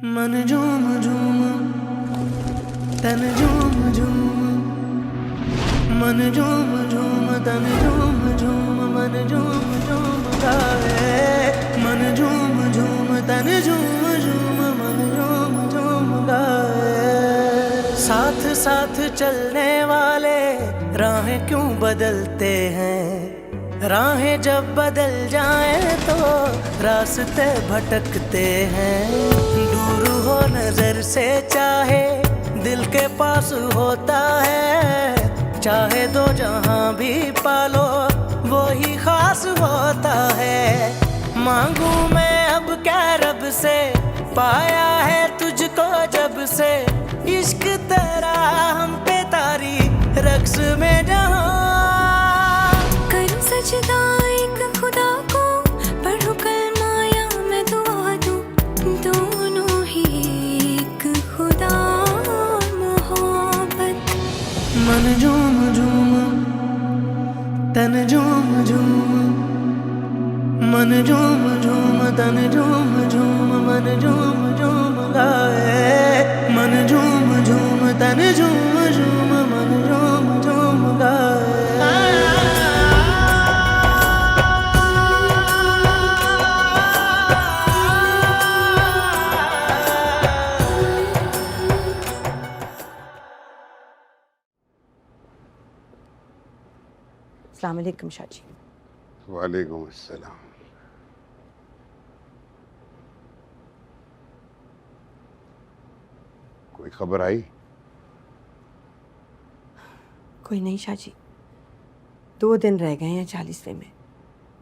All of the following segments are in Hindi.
मन झूम झूम तन झूम झूम, मन झूम झूम तन झूम झूम, मन झूम झूम गाए। मन झूम झूम तन झूम झूम, मन झूम झूम गाए। साथ साथ चलने वाले राहें क्यों बदलते हैं, राहें जब बदल जाएं तो रास्ते भटकते हैं। दूर हो नजर से चाहे दिल के पास होता है, चाहे दो जहां भी पालो वो ही खास होता है। मांगू मैं अब क्या रब से, पाया है तुझको जब से, इश्क तेरा हम पे तारी रक्स में जहां। करूं सजदा एक खुदा को, पढ़ूं कलमा या मैं दुआ दूं, दोनों ही एक खुदा और मोहब्बत। मन झूम झूम तन झूम झूम, मन झूम झूम तन झूम झूम, मन झूम झूम गाए। मन झूम झूम तन झूम झूम, मन झूम झूम गाए। अस्सलाम वालेकुम शाह जी। वालेकुम अस्सलाम। कोई खबर आई? कोई नहीं शाह जी, 2 दिन रह गए हैं 40वें में।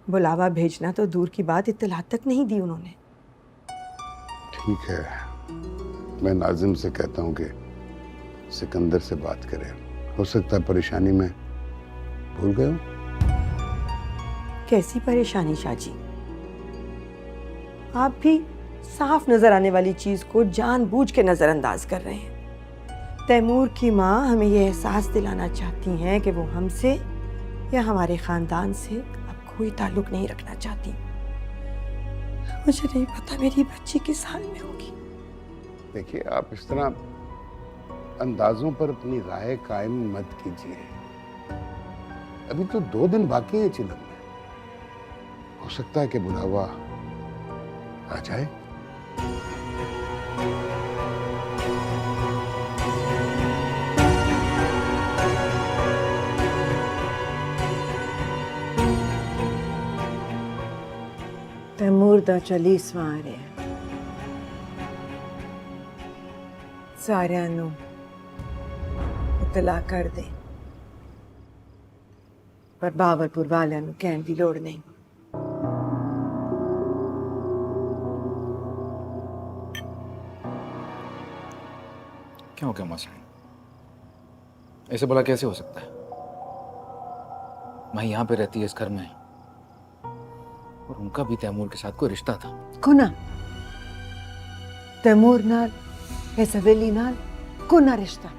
बुलावा भेजना तो दूर की बात, इत्तला तक नहीं दी उन्होंने। ठीक है, मैं नाजिम से कहता हूँ कि सिकंदर से बात करे। हो सकता है परेशानी में भूल गए हो। कैसी परेशानी शाह जी, आप भी साफ नजर आने वाली चीज को जानबूझ के नजरअंदाज कर रहे हैं। तैमूर की माँ हमें यह एहसास दिलाना चाहती हैं कि वो हमसे या हमारे खानदान से अब कोई ताल्लुक नहीं रखना चाहती। मुझे नहीं पता मेरी बच्ची किस हाल में होगी। देखिए, आप इस तरह अंदाजों पर अपनी राय कायम मत कीजिए। अभी तो 2 दिन बाकी है चिलम में। हो सकता है कि बुलावा आ जाए। तैमूर दा 40वां आ रहा है। सारिਆਂ ਨੂੰ इतला कर दे, पर बावरपुर वालिਆਂ ਨੂੰ ਕਹਿਣ ਦੀ ਲੋੜ नहीं। क्या हो गया मसला? ऐसे बोला कैसे हो सकता है? मैं यहाँ पे रहती है इस घर में, और उनका भी तैमूर के साथ कोई रिश्ता था। कोना तैमूर नाल इस हवेली नाल कोना रिश्ता,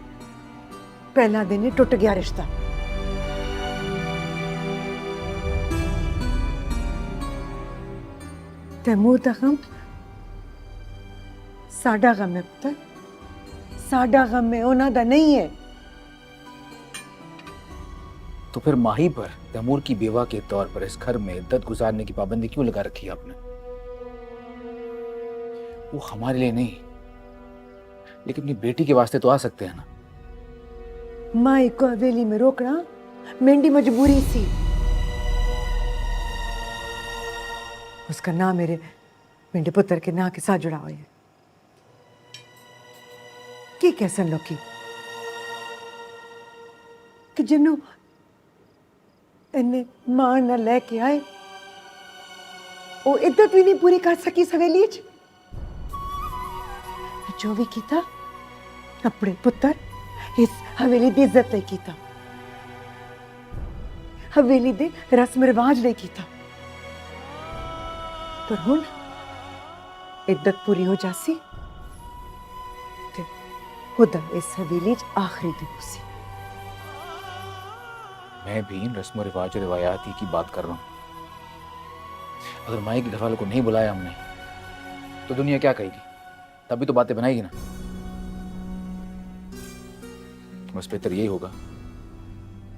पहला दिन ही टुट गया रिश्ता। तैमूर दा गम साडा गम है पुत्र, साडा गम है, उन्हां दा नहीं है। तो फिर माही पर तैमूर की बेवा के तौर पर इस घर में इद्दत गुजारने की पाबंदी क्यों लगा रखी है आपने? वो हमारे लिए नहीं, लेकिन अपनी बेटी के वास्ते तो आ सकते हैं ना। माई को हवेली में रोकना मेरी मजबूरी सी। उसका नाम मेरे पुत्र के नाम के साथ जुड़ा हुआ है। की कैसन लोकी कि जिन्हों इन्हें मां न लेके आए, वो इद्दत भी नहीं पूरी कर सकी हवेली च। जो भी कीता अपने पुत्र इस हवेली की इज्जत नहीं कीता, हवेली दे रस्म रिवाज नहीं कीता। पर हुण इद्दत पूरी हो जासी ते खुदा इस हवेली च आखिरी दिन सी। मैं भी इन रस्म रिवाज रिवायात की बात कर रहा हूँ। अगर माई के घर वालों को नहीं बुलाया हमने तो दुनिया क्या कहेगी? तभी तो बातें बनाएगी ना। बस बेहतर यही होगा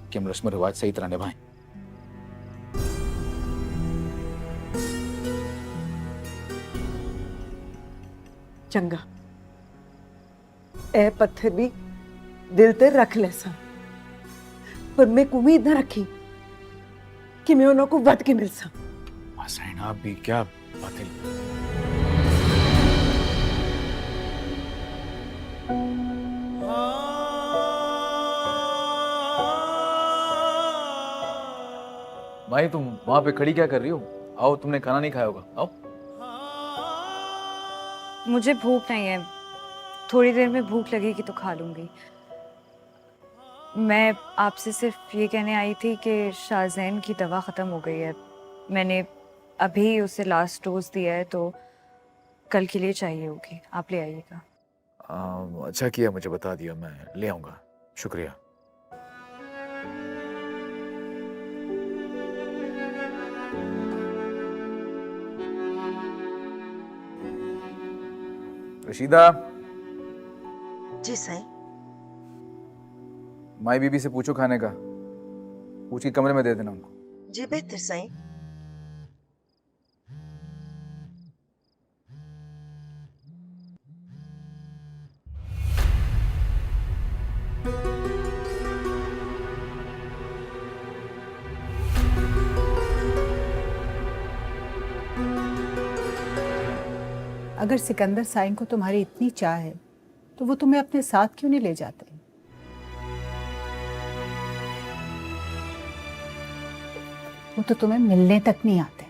कि हम रस्म रिवाज सही तरह निभाएं। चंगा ए पत्थर भी दिल ते रख ले सा, पर मैं उम्मीद न रखी कि मैं उन्हों को वध के मिल सा। हसैन आप भी क्या बातें। भाई तुम वहां पे खड़ी क्या कर रही हो? आओ, तुमने खाना नहीं खाया होगा, आओ। मुझे भूख नहीं है, थोड़ी देर में भूख लगेगी तो खा लूंगी। मैं आपसे सिर्फ ये कहने आई थी कि शाहजैन की दवा ख़त्म हो गई है। मैंने अभी उसे लास्ट डोज दिया है, तो कल के लिए चाहिए होगी, आप ले आइएगा। अच्छा किया मुझे बता दिया, मैं ले आऊंगा, शुक्रिया। रशीदा, जी साईं। माई बीबी से पूछो खाने का, पूछ के कमरे में दे देना उनको। जी बेहतर साईं। अगर सिकंदर साईं को तुम्हारी इतनी चाह है तो वो तुम्हें अपने साथ क्यों नहीं ले जाते? वो तो तुम्हें मिलने तक नहीं आते,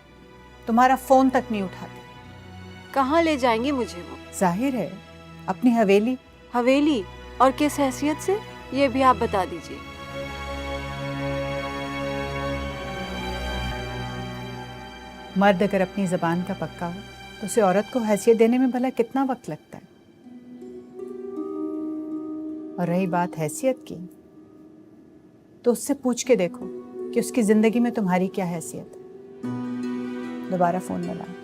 तुम्हारा फोन तक नहीं उठाते। कहाँ ले जाएंगे मुझे वो? जाहिर है अपनी हवेली। हवेली? और किस हैसियत से, ये भी आप बता दीजिए। मर्द अगर अपनी जबान का पक्का हो तो उसे औरत को हैसियत देने में भला कितना वक्त लगता है। और रही बात हैसियत की, तो उससे पूछ के देखो कि उसकी जिंदगी में तुम्हारी क्या हैसियत है। दोबारा फोन मिलाओ।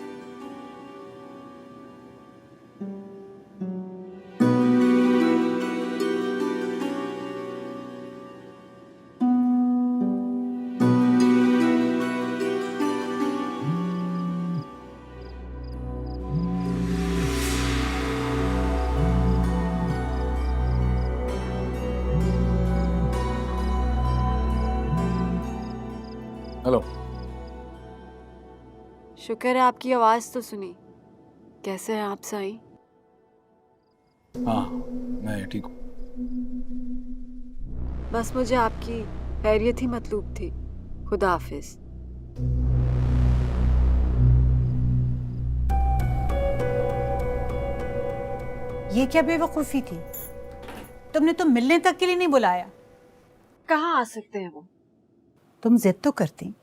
हेलो। शुक्र है आपकी आवाज तो सुनी। कैसे हैं आप साईं? हाँ, मैं ठीक हूँ। बस मुझे आपकी खैरियत ही मतलूब थी। खुदा हाफिज। ये क्या बेवकूफ़ी थी? तुमने तो मिलने तक के लिए नहीं बुलाया। कहाँ आ सकते हैं वो? तुम जिद तो करती।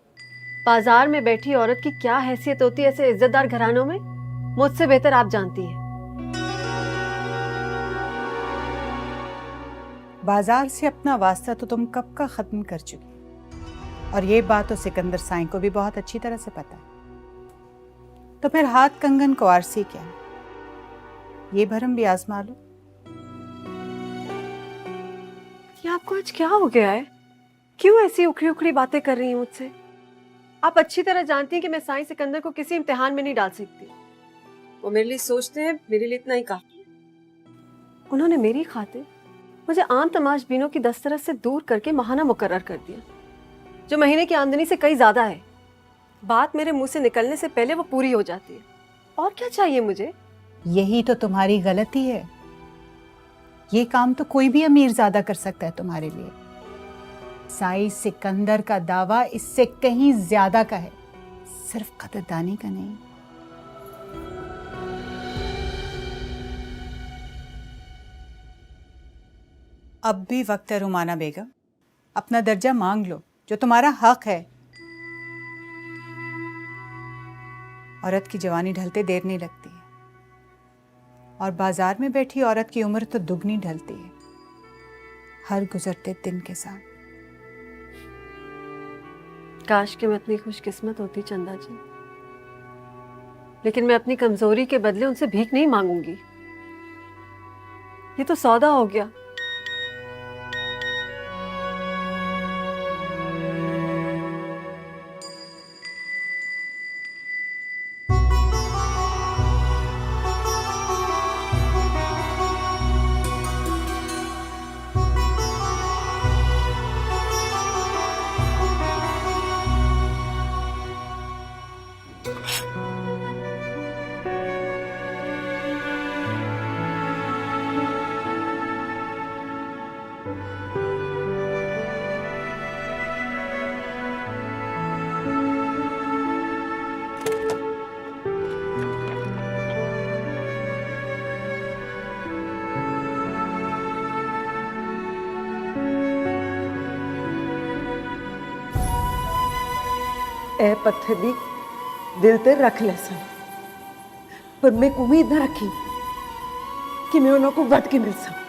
बाजार में बैठी औरत की क्या हैसियत होती है ऐसे इज्जतदार घरानों में, मुझसे बेहतर आप जानती हैं। बाजार से अपना वास्ता तो तुम कब का खत्म कर चुकी, और ये बात तो सिकंदर साईं को भी बहुत अच्छी तरह से पता है। तो फिर हाथ कंगन को आरसी क्या, ये भरम भी आजमा लो। ये आपको आज क्या हो गया है? क्यों ऐसी उखड़ी उखड़ी बातें कर रही हैं मुझसे? आप अच्छी तरह जानती हैं कि मैं साईं सिकंदर को किसी इम्तिहान में नहीं डाल सकती। वो मेरे लिए सोचते हैं, मेरे लिए इतना ही काफी है। उन्होंने मेरी खातिर मुझे आम तमाशबीनों की दस्तरस से दूर करके महाना मुकर्रर कर दिया, जो महीने की आमदनी से कई ज्यादा है। बात मेरे मुंह से निकलने से पहले वो पूरी हो जाती है। और क्या चाहिए मुझे? यही तो तुम्हारी गलती है। ये काम तो कोई भी अमीरजादा कर सकता है तुम्हारे लिए। साईं सिकंदर का दावा इससे कहीं ज्यादा का है, सिर्फ कदरदानी का नहीं। अब भी वक्त है रुमाना बेगम, अपना दर्जा मांग लो, जो तुम्हारा हक है। औरत की जवानी ढलते देर नहीं लगती है, और बाजार में बैठी औरत की उम्र तो दुगनी ढलती है हर गुजरते दिन के साथ। काश कि मैं इतनी खुशकिस्मत होती चंदा जी, लेकिन मैं अपनी कमजोरी के बदले उनसे भीख नहीं मांगूंगी। ये तो सौदा हो गया। ए पत्थर भी दिल ते रख ले सन, पर मैं उम्मीद न रखी कि मैं उन्हों को वट के मिल सकूं।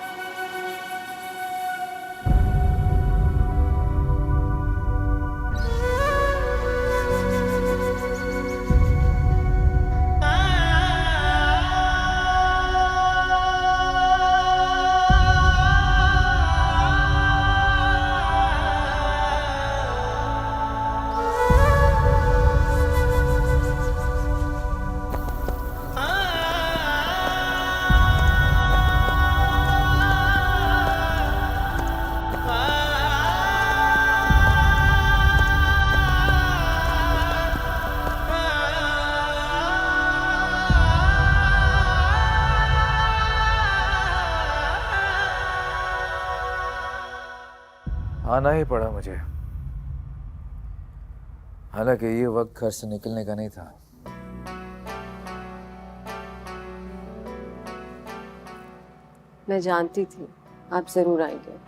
आना ही पड़ा मुझे, हालांकि ये वक्त घर से निकलने का नहीं था। मैं जानती थी आप जरूर आएंगे।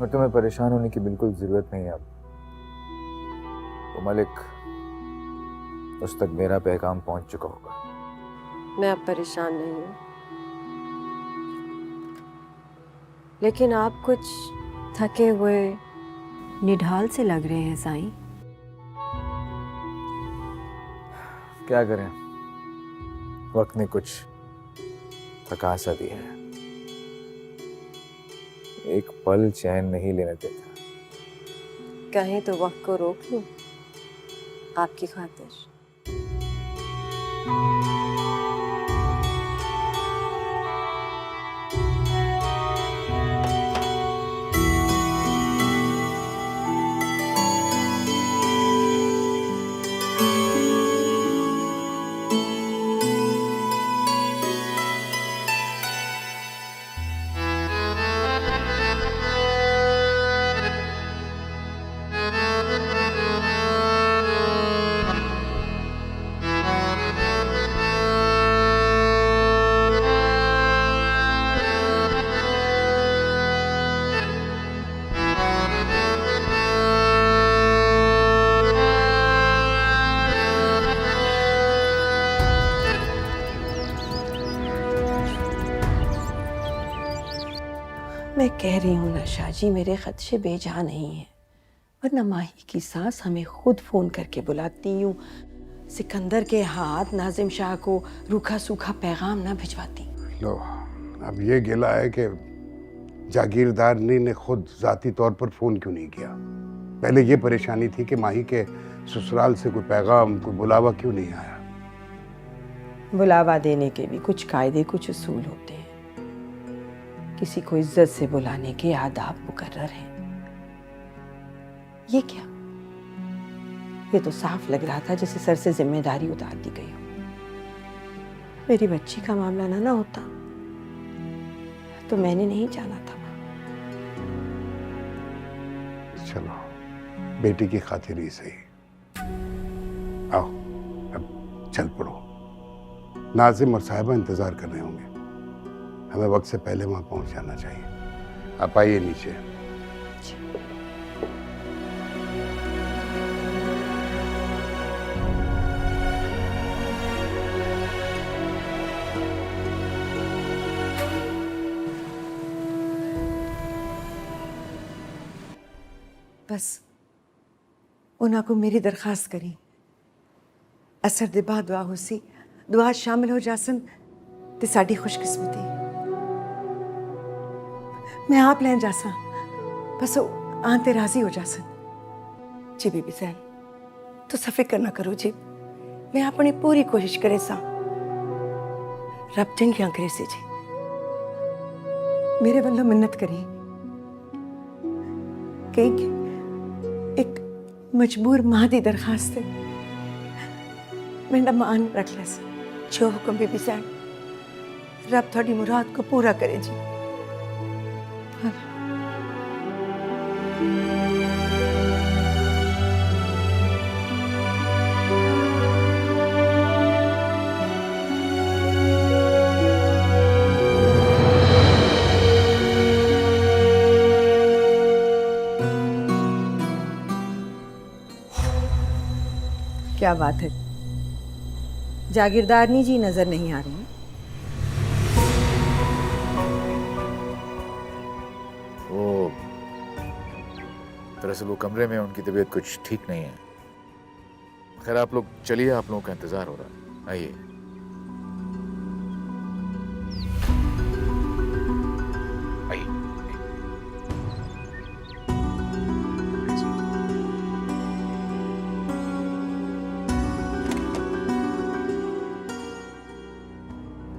और तुम्हें परेशान होने की बिल्कुल जरूरत नहीं है। अब तो मलिक उस तक मेरा पैगाम पहुंच चुका होगा। मैं अब परेशान नहीं हूँ, लेकिन आप कुछ थके हुए निढाल से लग रहे हैं साईं। क्या करें, वक्त ने कुछ थका सा दिया है, एक पल चैन नहीं लेने देता। कहीं तो वक्त को रोक लूं आपकी खातिर। मैं कह रही हूँ ना शाहजी, मेरे खदशे बेजा नहीं है, वरना माही की सास हमें खुद फोन करके बुलाती हूँ, सिकंदर के हाथ नाजिम शाह को रूखा सूखा पैगाम ना भिजवाती। लो, अब ये गिला है कि जागीरदारनी ने खुद जाती तौर पर फोन क्यों नहीं किया। पहले ये परेशानी थी कि माही के ससुराल से कोई पैगाम, कोई बुलावा क्यों नहीं आया। बुलावा देने के भी कुछ कायदे, कुछ उसूल होते हैं। किसी को इज्जत से बुलाने के आदाब मुकर्रर हैं। ये क्या, ये तो साफ लग रहा था जैसे सर से जिम्मेदारी उतार दी गई हो। मेरी बच्ची का मामला ना होता तो मैंने नहीं जाना था। चलो, बेटी की खातिर ही सही। आओ अब चल पड़ो, नाजिम और साहिबा इंतजार कर रहे होंगे, हमें वक्त से पहले वहां पहुंच जाना चाहिए। आप आइए नीचे। बस उन्हां को मेरी दरखास्त करी असर दे बाद दुआ होसी दुआ शामिल हो जासन ते साडी खुशकिस्मती मैं आप लैन जासा बस आं ते राजी हो जासन जी बीबी सैन तुसा फिक्र ना करो जी मैं अपनी पूरी कोशिश करे सा रब चंगियां करे सी जी मेरे वालों मिन्नत करी कि एक मजबूर मां दी दरखास्त है मैं मान रख लस जो हुक्म बीबी सैन रब थोड़ी मुराद को पूरा करे जी क्या बात है जागीरदारनी जी नजर नहीं आ रही वो दरअसल वो कमरे में उनकी तबीयत कुछ ठीक नहीं है। खैर आप लोग चलिए, आप लोगों का इंतजार हो रहा है, आइए।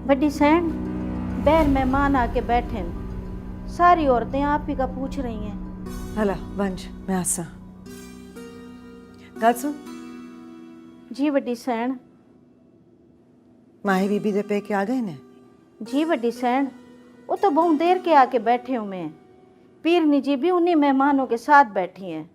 बड़ी सैन बैर मेहमान आके बैठे हैं, सारी औरतें आप ही का पूछ रही हैं। हला वंश मैं आसा गल सुन जी वड्डी सैन। माही बीबी दे पे के आ गए ने जी वड्डी सैन वो तो बहुत देर के आके बैठे हुए हैं। पीरनी जी भी उन्हीं मेहमानों के साथ बैठी हैं।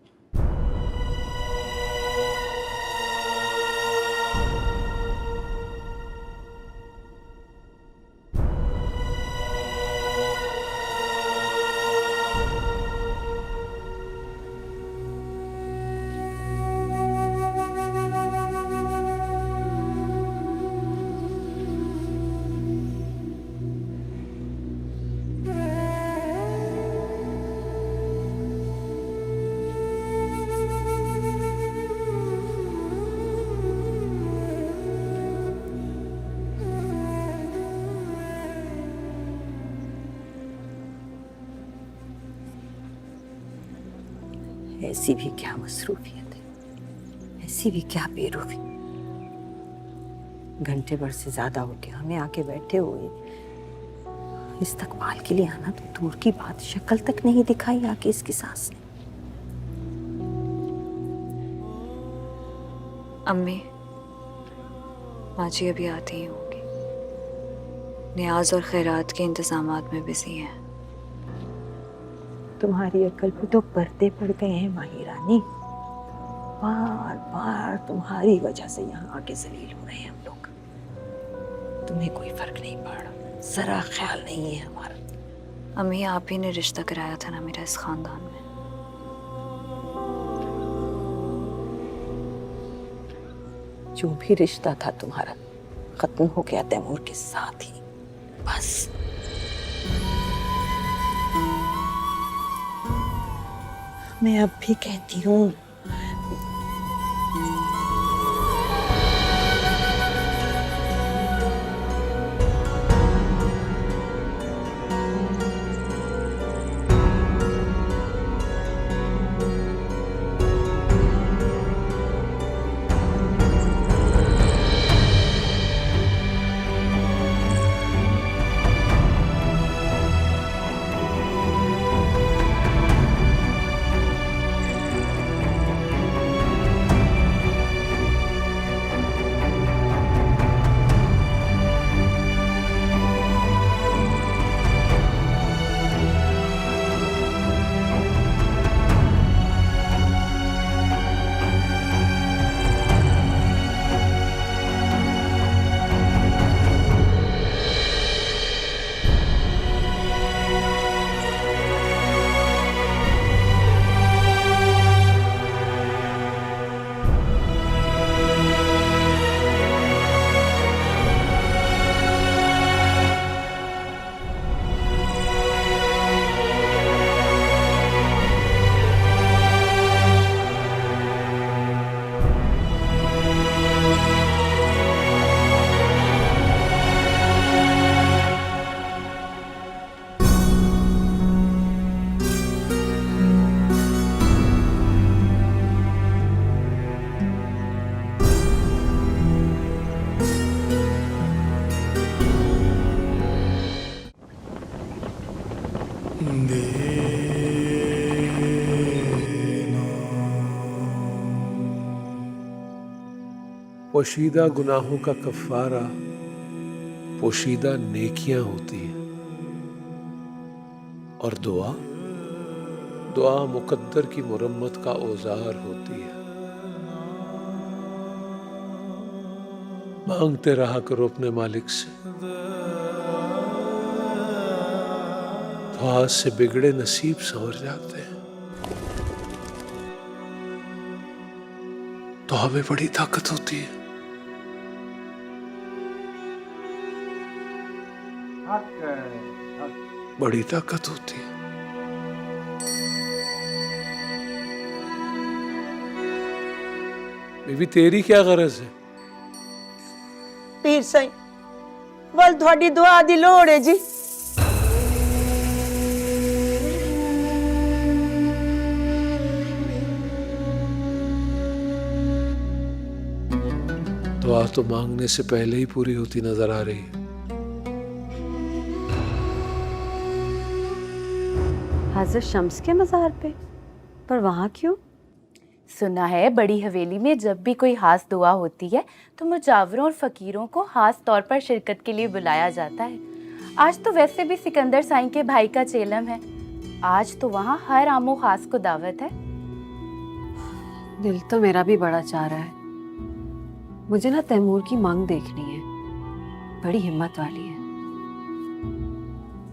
ऐसी भी क्या मसरूफियत है, ऐसी भी क्या बेरूफी। घंटे भर से ज्यादा हो गया हमें आके बैठे हुए, इस्तकबाल के लिए आना तो दूर की बात, शक्ल तक नहीं दिखाई आके इसकी सास ने। अम्मी माँ जी अभी आती ही होंगी, न्याज और खैरात के इंतजामात में बिजी हैं। तुम्हारी अकल पे तो पर्दे पड़ गए हैं माही रानी, बार बार तुम्हारी वजह से यहाँ आके जलील हो रहे हैं हम लोग। तुम्हें कोई फर्क नहीं पड़ रहा, जरा ख्याल नहीं है हमारा। अम्मी आप ही ने रिश्ता कराया था ना मेरा इस खानदान में। जो भी रिश्ता था तुम्हारा खत्म हो गया तैमूर के साथ ही, बस। मैं अब भी कहती हूँ पोशीदा गुनाहों का कफ़ारा पोशीदा नेकियां होती हैं, और दुआ दुआ मुकद्दर की मुरम्मत का औजार होती है। मांगते रहा करो अपने मालिक से, दुआ से बिगड़े नसीब संवर जाते हैं। दुआ में बड़ी ताकत होती है। बड़ी ताकत होती है। बीबी तेरी क्या गरज है? पीर साईं, वल थोड़ी दुआ दी लोड़ है जी। दुआ तो मांगने से पहले ही पूरी होती नजर आ रही है। हाजिर शम्स के मज़ार पे, पर वहाँ क्यों? सुना है बड़ी हवेली में जब भी कोई खास दुआ होती है तो मुजावरों और फ़कीरों को खास तौर पर शिरकत के लिए बुलाया जाता है। आज तो वैसे भी सिकंदर साईं के भाई का चेलम है, आज तो वहाँ हर आमो खास को दावत है। दिल तो मेरा भी बड़ा चाह रहा है। मुझे ना तैमूर की मांग देखनी है, बड़ी हिम्मत वाली है।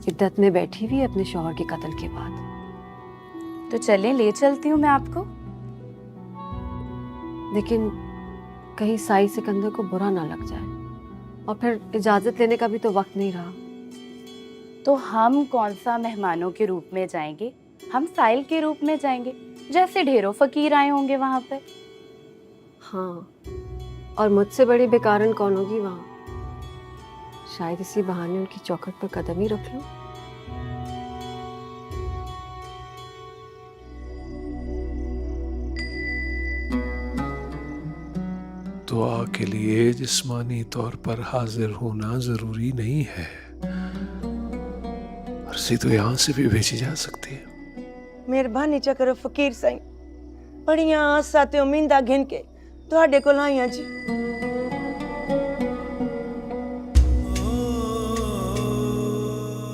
इद्दत में बैठी हुई है अपने शौहर के कत्ल के बाद। तो चलें, ले चलती हूँ मैं आपको। लेकिन कहीं साई सिकंदर को बुरा ना लग जाए, और फिर इजाजत लेने का भी तो वक्त नहीं रहा। तो हम कौन सा मेहमानों के रूप में जाएंगे, हम साइल के रूप में जाएंगे, जैसे ढेरों फकीर आए होंगे वहां पे। हाँ, और मुझसे बड़ी बेकारन कौन होगी वहां? शायद इसी बहाने उनकी चौखट पर कदम ही रख लूं। दुआ के लिए जिस्मानी तौर पर हाजिर होना जरूरी नहीं है, अर्जी तो यहाँ से भी भेजी जा सकती है। मेहरबानी चा करो फकीर साईं, बड़ियां आसां ते उम्मीदां घिन के तुहाडे कोल आईयां जी।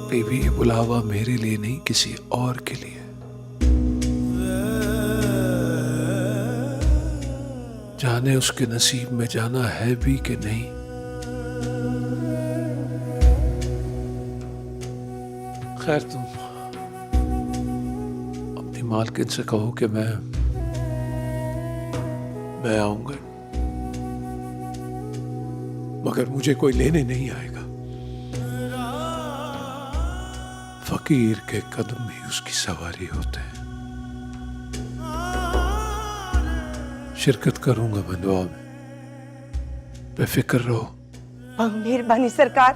बीबी, ये बुलावा मेरे लिए नहीं, किसी और के लिए। जाने उसके नसीब में जाना है भी कि नहीं। खैर, तुम अपनी मालकिन से कहो कि मैं आऊंगा, मगर मुझे कोई लेने नहीं आएगा। फकीर के कदम ही उसकी सवारी होते हैं। शिरकत करूंगा मैं दुआ में, बेफिक्र रहो। मेहरबानी सरकार,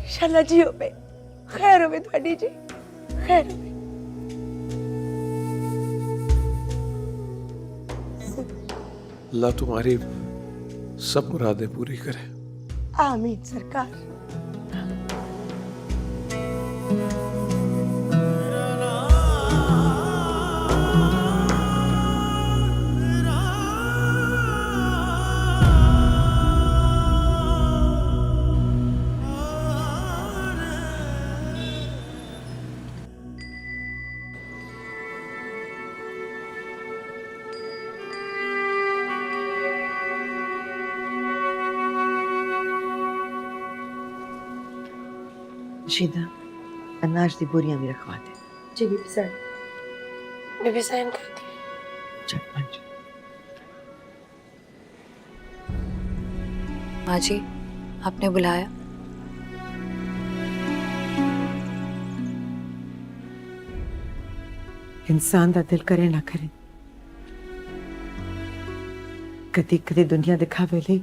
शाला जी हो पे खैर होवे थोड़ी जी, खैर होवे। अल्लाह तुम्हारी सब मुरादें पूरी करे। आमीन सरकार। शीदा, अनाज दी बोरियां भी रखवा दे। जी बीबी साहब। बीबी साहब कर दी। चल पंच। माँ जी, आपने बुलाया? इंसान दा दिल करे ना करे, कदी कदी दुनिया दिखावे लई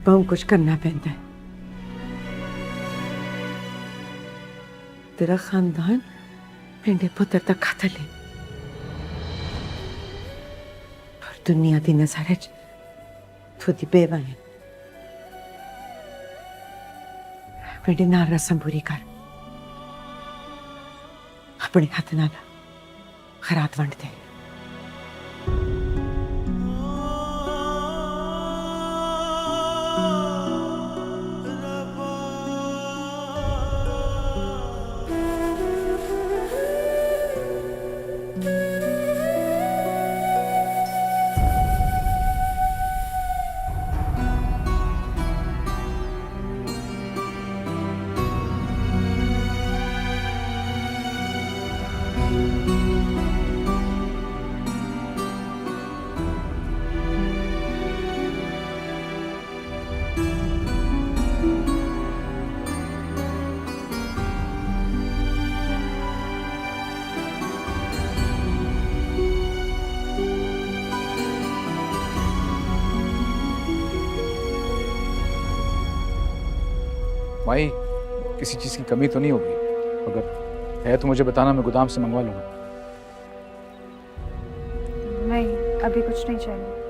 बहुत कुछ करना पैंदा है। तेरा खानदान मेरे पुत्र दा कातल है, और दुनिया दी नज़र च तू दी बेवा है। मेरे नाल रस्म पूरी कर, अपने हाथ नाल खरात वंड दे। माई, किसी चीज़ की कमी तो नहीं होगी? अगर है तो मुझे बताना, मैं गोदाम से मंगवा लूँगा। नहीं, अभी कुछ नहीं चाहिए।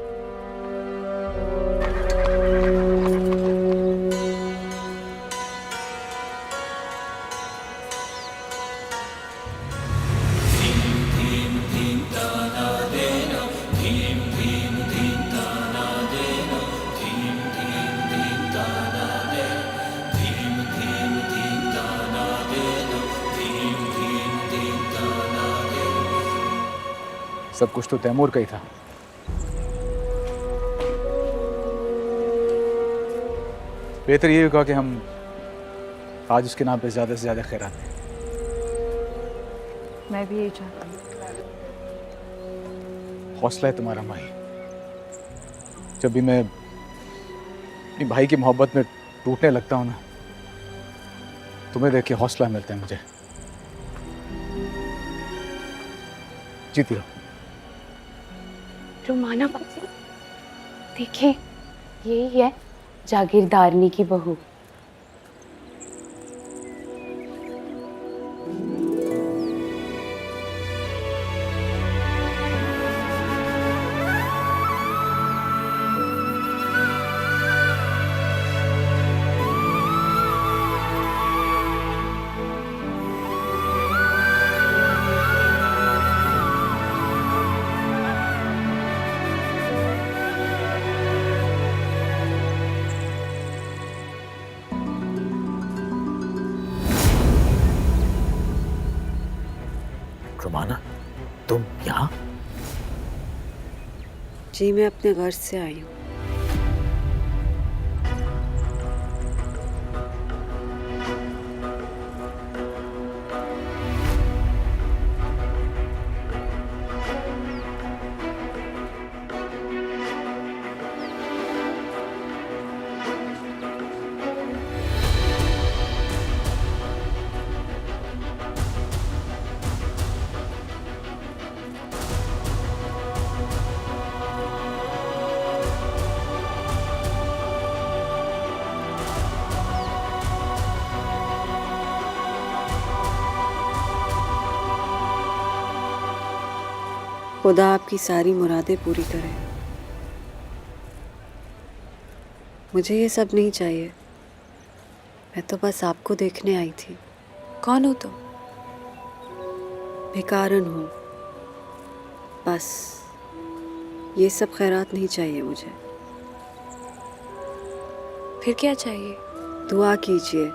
सब कुछ तो तैमूर का ही था। बेहतर ये होगा कि हम आज उसके नाम पे ज़्यादा से ज़्यादा खैरात दें। मैं भी यही चाहती हूँ। हौसला है तुम्हारा माई। जब भी मैं अपनी भाई की मोहब्बत में टूटने लगता हूँ ना, तुम्हें देख के हौसला मिलता है मुझे। जीती रहो। रुमाना बाजी, देखे यही है जागीरदारनी की बहू। रुमाना, तुम यहाँ? जी, मैं अपने घर से आई हूँ। खुदा आपकी सारी मुरादें पूरी करे। मुझे ये सब नहीं चाहिए। मैं तो बस आपको देखने आई थी। कौन हो तुम? भिखारन हूँ बस। ये सब खैरात नहीं चाहिए मुझे। फिर क्या चाहिए? दुआ कीजिए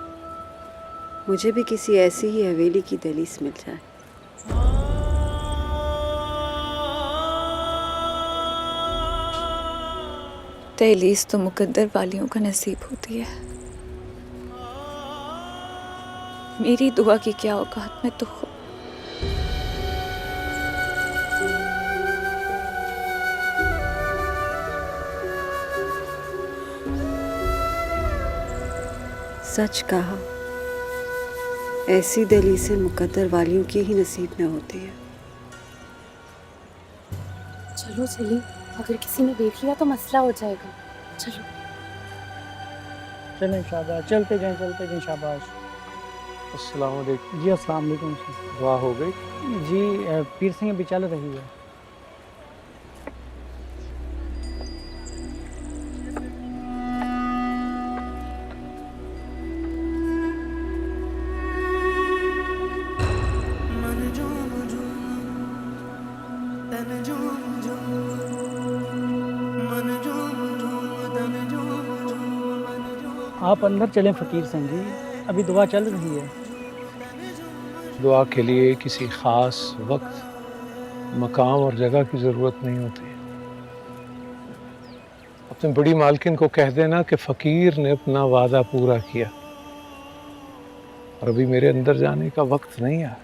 मुझे भी किसी ऐसी ही हवेली की दहलीज मिल जाए। दहलीज तो मुकद्दर वालियों का नसीब होती है। मेरी दुआ की क्या औकात में तो खुद। सच कहा, ऐसी दहलीज़ें मुकद्दर वालियों की ही नसीब में होती है। चलो चलिए, अगर किसी ने देख लिया तो मसला हो जाएगा। चलो चलें, शाबाश। चलते जाएं शाबाश। अस्सलाम वालेकुम। जी अस्सलाम वालेकुम। दुआ हो गई? जी पीर सिंह अभी चल रही है। आप अंदर चलें फ़कीर सिंह जी, अभी दुआ चल रही है। दुआ के लिए किसी ख़ास वक्त, मकाम और जगह की ज़रूरत नहीं होती। अपनी बड़ी मालकिन को कह देना कि फ़कीर ने अपना वादा पूरा किया और अभी मेरे अंदर जाने का वक्त नहीं आया।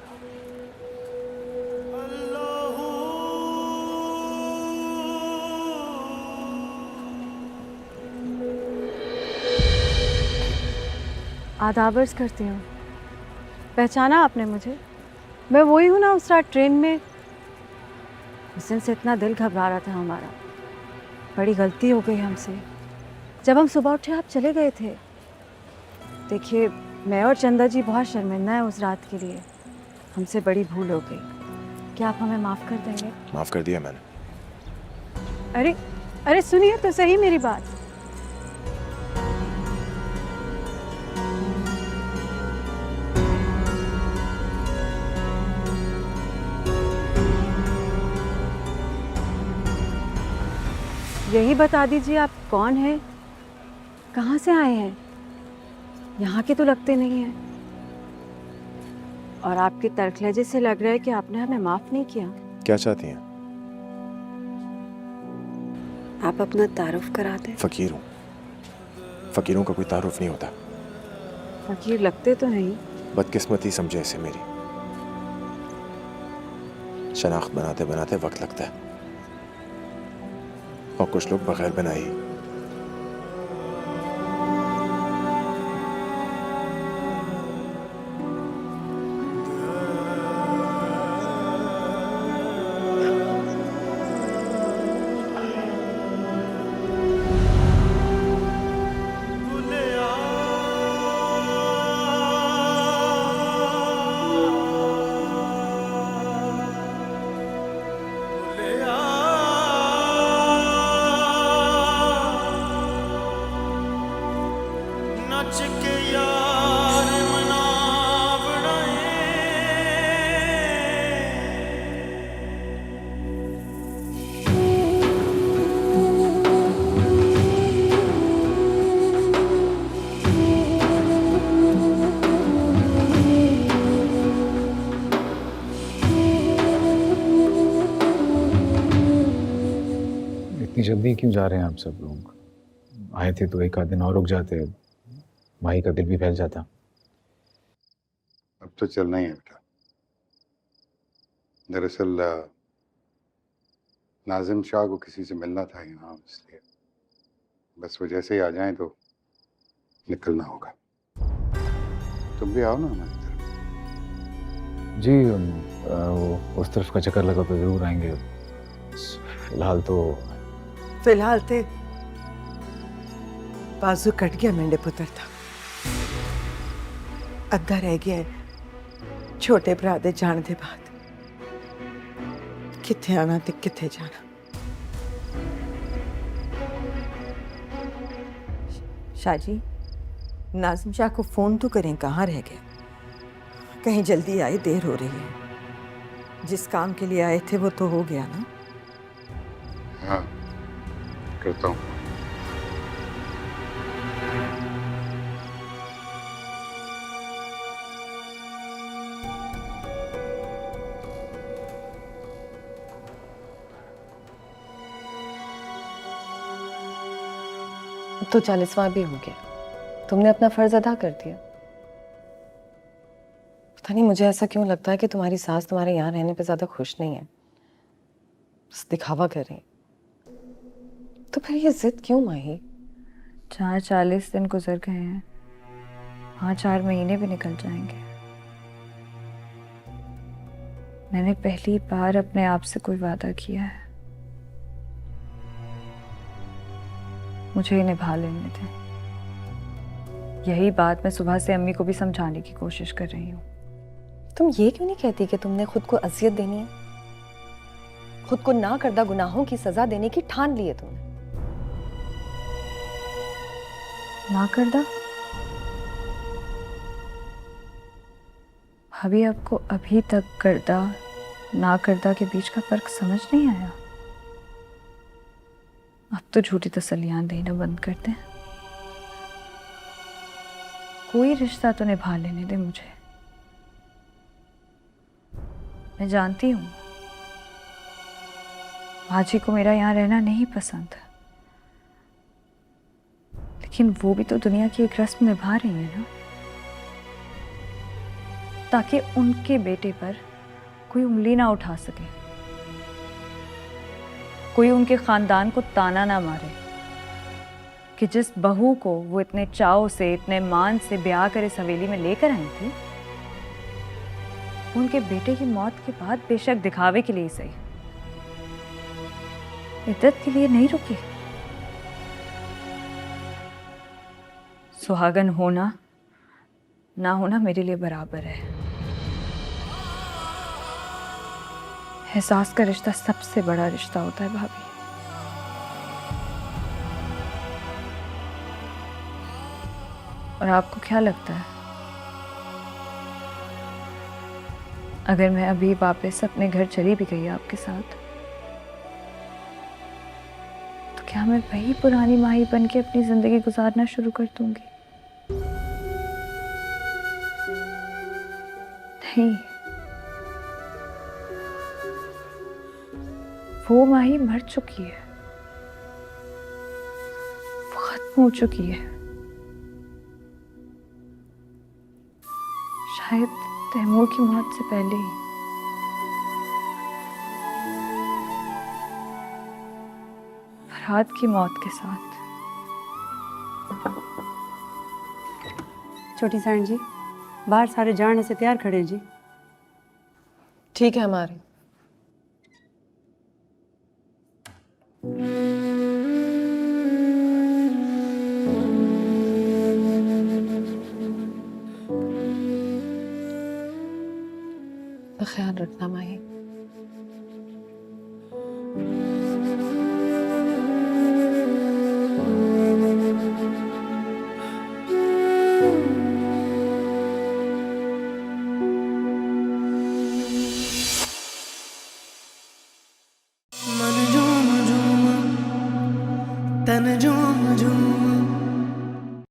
आदाब अर्ज़ करती हूँ। पहचाना आपने मुझे? मैं वही हूँ ना उस रात ट्रेन में। उस दिन से इतना दिल घबरा रहा था हमारा। बड़ी गलती हो गई हमसे। जब हम सुबह उठे आप चले गए थे। देखिए, मैं और चंदा जी बहुत शर्मिंदा हैं उस रात के लिए। हमसे बड़ी भूल हो गई। क्या आप हमें माफ़ कर देंगे? माफ़ कर दिया मैंने। अरे अरे सुनिए तो सही मेरी बात। यही बता दीजिए आप कौन हैं, कहाँ से आए हैं? यहाँ के तो लगते नहीं हैं। और आपके तर्क लहजे से लग रहा है कि आपने हमें माफ़ नहीं किया। क्या चाहती हैं? आप अपना तारुफ करा दें। फ़कीर हूँ। फ़कीरों का कोई तारुफ नहीं होता। फकीर लगते तो नहीं। बदकिस्मती समझे इसे मेरी। शनाख्त बनाते बनाते वक्त लगता है, और कुछ लोग बगैर बनाए ही। इतनी जल्दी क्यों जा रहे हैं आप सब लोग? आए थे तो एक आध दिन और रुक जाते, भाई का दिल भी फैल जाता। अब तो चलना ही है बेटा। दरअसल नाजिम शाह को किसी से मिलना था यहाँ, इसलिए बस वो जैसे ही आ जाएं तो निकलना होगा। तुम भी आओ ना हमारी तरफ। जी, वो उस तरफ का चक्कर लगा तो जरूर आएंगे। फिलहाल तो बाजू कट गया मेंढे पुत्र था। अद्धा रह गया है छोटे भरा दे जान दे बाद। किथे आना ते किथे जाना। शाह जी, नाजिम शाह को फोन तो करें, कहाँ रह गए? कहीं जल्दी आए, देर हो रही है। जिस काम के लिए आए थे वो तो हो गया ना? हाँ, करता हूँ। तो 40वां भी हो गया। तुमने अपना फर्ज अदा कर दिया। पता नहीं मुझे ऐसा क्यों लगता है कि तुम्हारी सास तुम्हारे यहाँ रहने पे ज्यादा खुश नहीं है, बस दिखावा कर रही। तो फिर ये जिद क्यों माही? 40 दिन गुजर गए हैं, हाँ 4 महीने भी निकल जाएंगे। मैंने पहली बार अपने आप से कोई वादा किया है, मुझे निभा लेने थे। यही बात मैं सुबह से अम्मी को भी समझाने की कोशिश कर रही हूँ। तुम ये क्यों नहीं कहती कि तुमने खुद को अजियत देनी है? खुद को ना करदा गुनाहों की सजा देने की ठान ली है तुमने। ना करदा? भाभी, आपको अभी तक करदा ना करदा के बीच का फर्क समझ नहीं आया? अब तो झूठी तसल्लियां देना बंद कर दें। कोई रिश्ता तो निभा लेने दे मुझे। मैं जानती हूँ भाजी को मेरा यहाँ रहना नहीं पसंद, लेकिन वो भी तो दुनिया की एक रस्म निभा रही है ना, ताकि उनके बेटे पर कोई उंगली ना उठा सके, कोई उनके खानदान को ताना ना मारे। कि जिस बहू को वो इतने चाव से, इतने मान से ब्याह कर इस हवेली में लेकर आई थी, उनके बेटे की मौत के बाद बेशक दिखावे के लिए सही, इद्दत के लिए नहीं रुकी। सुहागन होना ना होना मेरे लिए बराबर है। एहसास का रिश्ता सबसे बड़ा रिश्ता होता है भाभी। और आपको क्या लगता है, अगर मैं अभी वापस अपने घर चली भी गई आपके साथ, तो क्या मैं वही पुरानी माही बन के अपनी जिंदगी गुजारना शुरू कर दूंगी? नहीं, वो माही मर चुकी है, वो खत्म हो चुकी है। शायद तैमूर की मौत से पहले ही। फरहाद की मौत के साथ। छोटी साइंस जी, बाहर सारे जाने से तैयार खड़े हैं जी। ठीक है हमारे। ख्याल रखना माही। मन झूम झूम तन झूम झूम